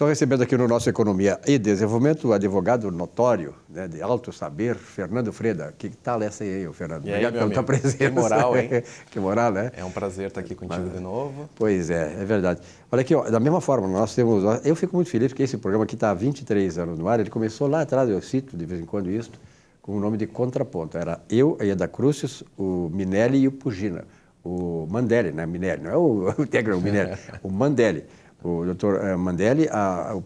Estou recebendo aqui no nosso Economia e Desenvolvimento o advogado notório, né, de alto saber, Fernando Freda. Que tal essa aí, Fernando? Obrigado pela tua presença. Que moral, hein? Que moral, né? É um prazer estar aqui contigo de novo. Pois é verdade. Olha aqui, ó, da mesma forma, nós temos... Eu fico muito feliz porque esse programa aqui está há 23 anos no ar. Ele começou lá atrás, eu cito de vez em quando isso, com o nome de Contraponto. Era eu, a Ieda Crucis, o Minelli e o Pugina. O Mandelli, né? Minelli, não é o Tegra, o Minelli. O Mandelli. O doutor Mandelli, a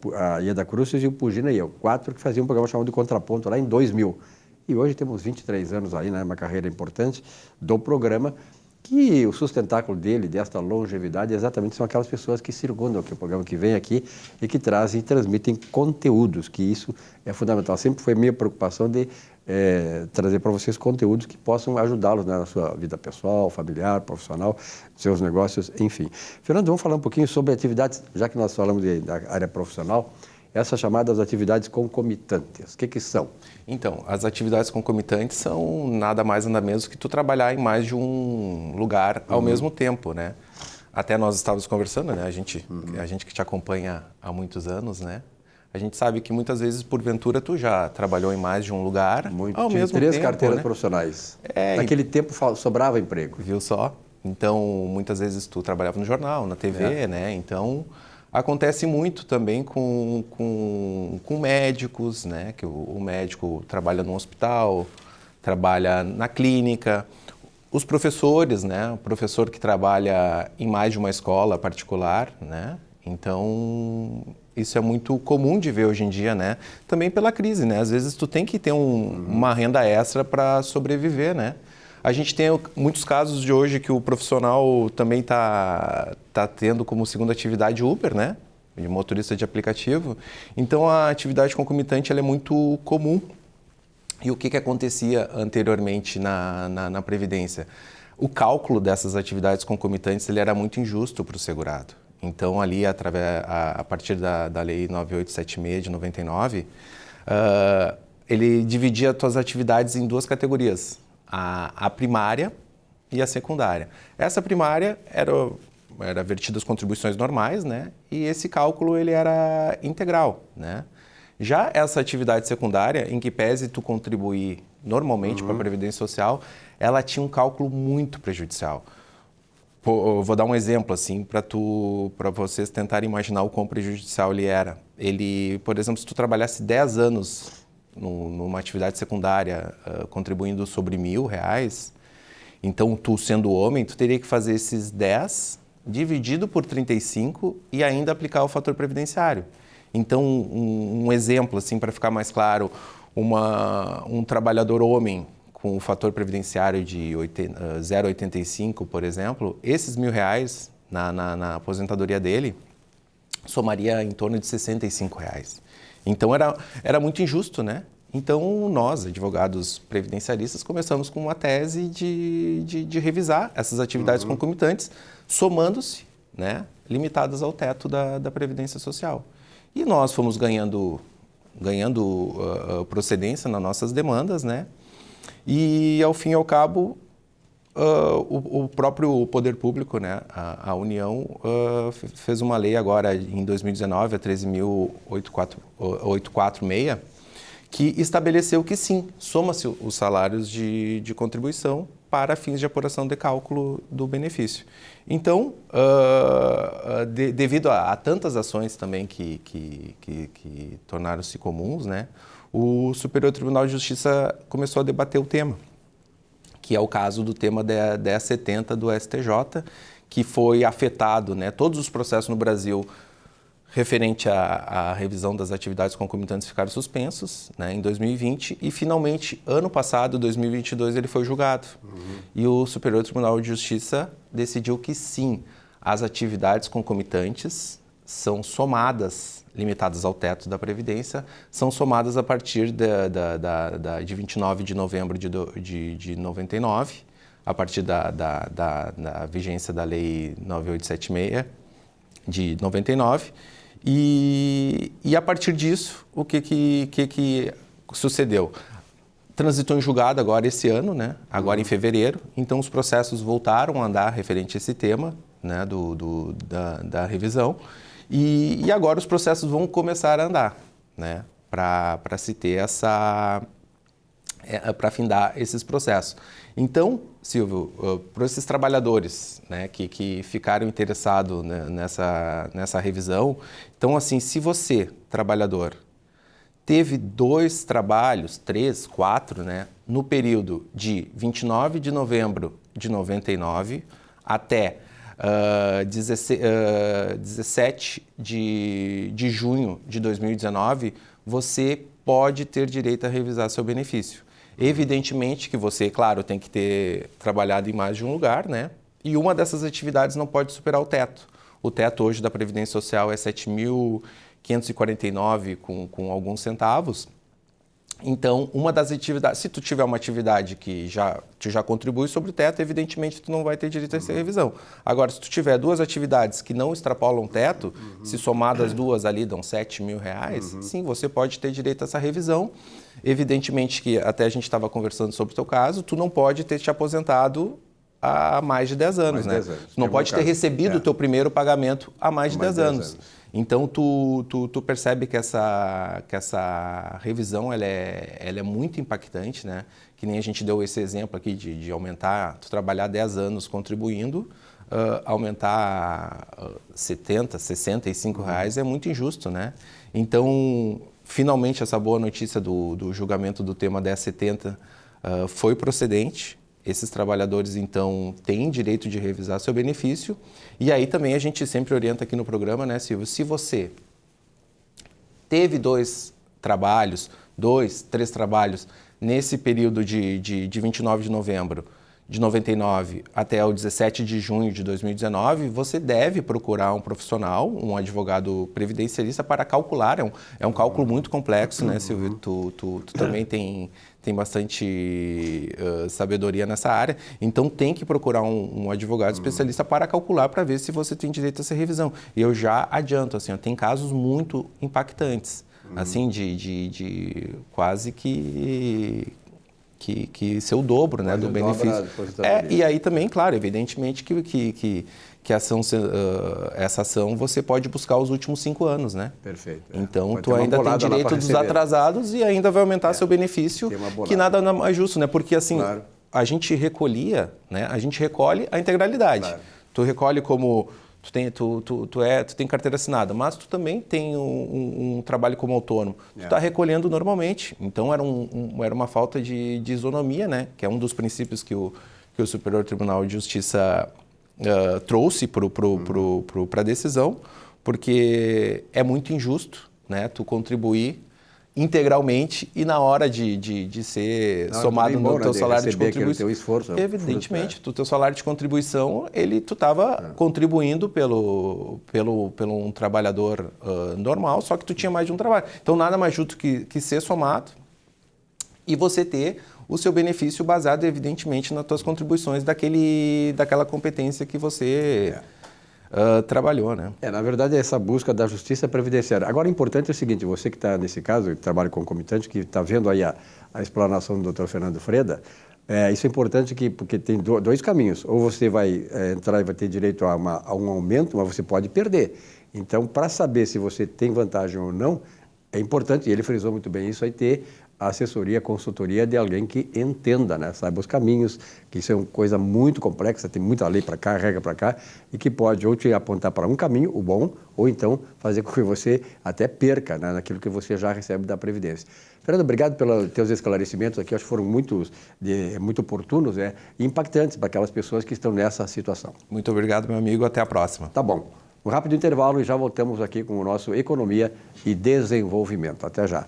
Ieda Crucis e o Pugina e eu. 4 que faziam um programa chamado de Contraponto lá em 2000. E hoje temos 23 anos aí, né? Uma carreira importante do programa, que o sustentáculo dele, desta longevidade, exatamente são aquelas pessoas que circundam aqui o programa, que vêm aqui e que trazem e transmitem conteúdos, que isso é fundamental. Sempre foi minha preocupação de trazer para vocês conteúdos que possam ajudá-los, né, na sua vida pessoal, familiar, profissional, seus negócios, enfim. Fernando, vamos falar um pouquinho sobre atividades, já que nós falamos da área profissional, essas chamadas atividades concomitantes. O que são? Então, as atividades concomitantes são nada mais nada menos que tu trabalhar em mais de um lugar ao mesmo tempo, né? Até nós estávamos conversando, né? A gente que te acompanha há muitos anos, né? A gente sabe que muitas vezes, porventura, tu já trabalhou em mais de um lugar ao mesmo tempo, 3 carteiras, né? profissionais. Naquele tempo sobrava emprego. Viu só? Então, muitas vezes tu trabalhava no jornal, na TV, né? Então, acontece muito também com médicos, né? Que o médico trabalha no hospital, trabalha na clínica. Os professores, né? O professor que trabalha em mais de uma escola particular, né? Então, isso é muito comum de ver hoje em dia, né? Também pela crise, né? Às vezes tu tem que ter uma renda extra para sobreviver, né? A gente tem muitos casos de hoje que o profissional também tá tendo como segunda atividade Uber, né? De motorista de aplicativo. Então, a atividade concomitante ela é muito comum. E o que acontecia anteriormente na Previdência? O cálculo dessas atividades concomitantes ele era muito injusto para o segurado. Então, ali, a partir da Lei 9876 de 99, ele dividia as suas atividades em 2 categorias, a primária e a secundária. Essa primária era vertida as contribuições normais, né? E esse cálculo ele era integral, né? Já essa atividade secundária, em que pese tu contribuir normalmente para a Previdência Social, ela tinha um cálculo muito prejudicial. Eu vou dar um exemplo assim para vocês tentarem imaginar o quão prejudicial ele era. Ele, por exemplo, se tu trabalhasse 10 anos numa atividade secundária contribuindo sobre R$1.000, então tu sendo homem, tu teria que fazer esses 10 dividido por 35 e ainda aplicar o fator previdenciário. Então, um exemplo assim para ficar mais claro, um trabalhador homem com o fator previdenciário de 0,85, por exemplo, esses R$1.000 na aposentadoria dele somaria em torno de R$65. Então, era muito injusto, né? Então, nós, advogados previdenciaristas, começamos com uma tese de revisar essas atividades concomitantes, somando-se, né, limitadas ao teto da Previdência Social. E nós fomos ganhando procedência nas nossas demandas, né? E, ao fim e ao cabo, o próprio poder público, né, a União, fez uma lei agora em 2019, a 13.846, que estabeleceu que sim, soma-se os salários de contribuição para fins de apuração de cálculo do benefício. Então, devido a tantas ações também que tornaram-se comuns, né, o Superior Tribunal de Justiça começou a debater o tema, que é o caso do tema 1070 do STJ, que foi afetado, né, todos os processos no Brasil referente à revisão das atividades concomitantes ficaram suspensos, né, em 2020 e finalmente, ano passado, 2022, ele foi julgado. E o Superior Tribunal de Justiça decidiu que sim, as atividades concomitantes são somadas, limitadas ao teto da Previdência, são somadas a partir de 29 de novembro de 99, a partir da vigência da Lei 9876 de 99, e a partir disso, o que sucedeu? Transitou em julgado agora esse ano, né? Agora em fevereiro, então os processos voltaram a andar referente a esse tema, né? da revisão, E agora os processos vão começar a andar, né? Para se ter para findar esses processos. Então, Silvio, para esses trabalhadores, né, que ficaram interessados, né, nessa revisão, então, assim, se você, trabalhador, teve 2 trabalhos, 3, 4, né, no período de 29 de novembro de 99 até 17 de junho de 2019, você pode ter direito a revisar seu benefício. Evidentemente que você, claro, tem que ter trabalhado em mais de um lugar, né? E uma dessas atividades não pode superar o teto. O teto hoje da Previdência Social é 7.549 com alguns centavos. Então, uma das atividades, se tu tiver uma atividade que já contribui sobre o teto, evidentemente tu não vai ter direito a essa revisão. Agora, se tu tiver 2 atividades que não extrapolam o teto, se somadas 2 ali dão R$7.000, sim, você pode ter direito a essa revisão. Evidentemente que até a gente estava conversando sobre o teu caso, tu não pode ter te aposentado há mais de 10 anos, né? Tu não pode ter recebido o teu primeiro pagamento há mais de 10 anos. Então, tu percebe que essa revisão ela é muito impactante, né? Que nem a gente deu esse exemplo aqui de aumentar, tu trabalhar 10 anos contribuindo, aumentar 70, 65 reais é muito injusto, né? Então, finalmente, essa boa notícia do julgamento do tema 1070 foi procedente. Esses trabalhadores, então, têm direito de revisar seu benefício. E aí também a gente sempre orienta aqui no programa, né, Silvio? Se você teve 2 trabalhos, 2, 3 trabalhos nesse período de 29 de novembro de 99 até o 17 de junho de 2019, você deve procurar um profissional, um advogado previdenciarista para calcular. É um cálculo muito complexo, né, Silvio? Tu também tem bastante sabedoria nessa área, então tem que procurar um advogado especialista para calcular, para ver se você tem direito a essa revisão. E eu já adianto, assim, tem casos muito impactantes, assim, de quase que ser o dobro, né, do benefício. E aí também, claro, evidentemente que essa ação você pode buscar os últimos 5 anos, né? Perfeito. Então, tu ainda tem direito dos atrasados e ainda vai aumentar seu benefício, que nada mais justo, né? Porque, assim, a gente recolhia, né? A gente recolhe a integralidade. Claro. Tu recolhe como... Tu tem carteira assinada, mas tu também tem um trabalho como autônomo. Tu está recolhendo normalmente. Então, era uma falta de isonomia, né? Que é um dos princípios que o Superior Tribunal de Justiça trouxe para a decisão, porque é muito injusto, né? Tu contribuir integralmente e na hora de ser somado no teu salário de contribuição. Esforço, evidentemente, o teu salário de contribuição, tu estava contribuindo pelo um trabalhador normal, só que tu tinha mais de um trabalho. Então, nada mais justo que ser somado e você ter o seu benefício baseado, evidentemente, nas tuas contribuições daquela competência que você... trabalhou, né? Na verdade, é essa busca da justiça previdenciária. Agora, o importante é o seguinte, você que está nesse caso, que trabalha concomitante, que está vendo aí a explanação do Dr. Fernando Freda, isso é importante porque tem 2 caminhos. Ou você vai entrar e vai ter direito a um aumento, mas você pode perder. Então, para saber se você tem vantagem ou não, é importante, e ele frisou muito bem isso, aí ter a assessoria, a consultoria de alguém que entenda, né? Saiba os caminhos, que isso é uma coisa muito complexa, tem muita lei para cá, regra para cá, e que pode ou te apontar para um caminho, o bom, ou então fazer com que você até perca, né, naquilo que você já recebe da Previdência. Fernando, obrigado pelos teus esclarecimentos aqui, acho que foram muito oportunos, e impactantes para aquelas pessoas que estão nessa situação. Muito obrigado, meu amigo, até a próxima. Tá bom. Um rápido intervalo e já voltamos aqui com o nosso Economia e Desenvolvimento. Até já.